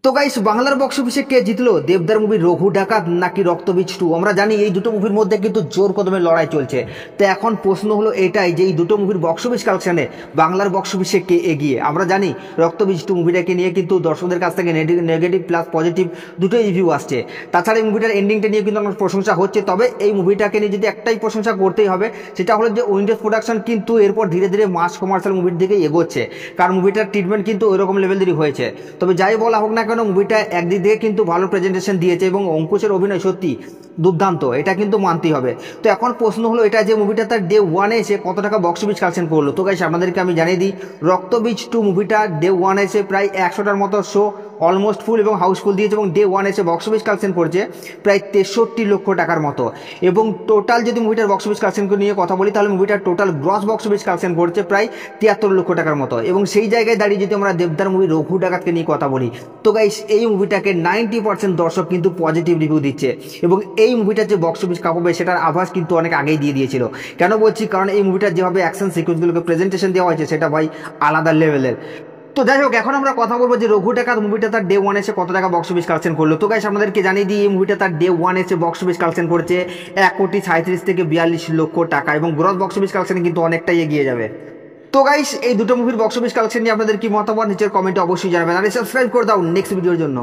তো গাইস, বাংলার বক্স অফিসে কে জিতলো, দেবদার মুভি রঘু ডাকাত নাকি রক্তবীজ 2? আমরা জানি এই দুটো মুভির মধ্যে কিন্তু জোর কদমে লড়াই চলছে। তো এখন প্রশ্ন হলো এটাই যে এই দুটো মুভির বক্স অফিস কালেকশনে বাংলার বক্স অফিসে কে এগিয়ে। আমরা জানি রক্তবীজ 2 মুভিটাকে নিয়ে কিন্তু দর্শকদের কাছ থেকে নেগেটিভ প্লাস পজিটিভ দুটোই রিভিউ আসছে। তাছাড়া এই মুভিটার এন্ডিংটা নিয়ে কিন্তু আমার প্রশংসা হচ্ছে। তবে এই মুভিটাকে নিয়ে যদি একটাই প্রশংসা করতেই হবে, সেটা হলো যে উইন্ডোজ প্রোডাকশন কিন্তু এরপর ধীরে ধীরে মাস কমার্শিয়াল মুভির দিকে এগোচ্ছে, কারণ মুভিটার ট্রিটমেন্ট কিন্তু ওই রকম লেভেলেরই হয়েছে। তবে যাই বলা হোক না কেন, মুভিটা একদিক দিয়ে কিন্তু ভালো প্রেজেন্টেশন দিয়েছে এবং অঙ্কুশের অভিনয় সত্যি দুর্দান্ত, এটা কিন্তু মানতেই হবে। তো এখন প্রশ্ন হলো এটা যে মুভিটা তার ডে ওয়ানে এসে কত টাকা বক্স অফিস কালেকশন করলো। তো গাইস, আপনাদেরকে আমি জানিয়ে দিই, রক্তবীজ 2 মুভিটা ডে ওয়ানে এসে প্রায় 100টার মতো শো অলমোস্ট ফুল এবং হাউসফুল দিয়েছে এবং ডে ওয়ান এসে বক্স অফিস কালেকশন করছে প্রায় 63 লক্ষ টাকার মতো। এবং টোটাল যদি মুভিটার বক্স অফিস কালেকশন নিয়ে কথা বলি, তাহলে মুভিটার total gross box office collection করছে প্রায় 73 লক্ষ টাকার মতো। এবং সেই জায়গায় দাঁড়িয়ে যদি আমরা দেবদার মুভি রঘু ডাকাতকে নিয়ে কথা বলি, তো গাইস এই মুভিটাকে 90% দর্শক কিন্তু পজিটিভ রিভিউ দিচ্ছে এবং এই মুভিটার যে বক্স অফিস কাঁপাবে সেটার আভাস কিন্তু অনেক আগেই দিয়ে দিয়েছিল। কেন বলছি, কারণ এই মুভিটার যেভাবে অ্যাকশন সিকোয়েন্সগুলোকে প্রেজেন্টেশন দেওয়া হয়েছে সেটা ভাই আলাদা লেভেলের। তো যাই হোক, এখন আমরা কথা বলবো যে রঘু ডাকাত মুভিটা তার ডে ওয়ান এসে কত টাকা বক্স অফিস কালেকশন করলো। তো গাইস, আপনাদেরকে জানিয়ে দিই, এই মুভিটা তার ডে ওয়ান এসে বক্স অফিস কালেকশন করেছে 1,37 থেকে 42 লক্ষ টাকা এবং গ্রস বক্স অফিস কালেকশনে কিন্তু অনেকটাই এগিয়ে যাবে। তো গাইস, এই দুটো মুভির বক্স অফিস কালেকশন নিয়ে আপনাদের কি মতামত নিচের কমেন্টে অবশ্যই জানাবেন, আর সাবস্ক্রাইব করে দাও নেক্সট ভিডিওর জন্য।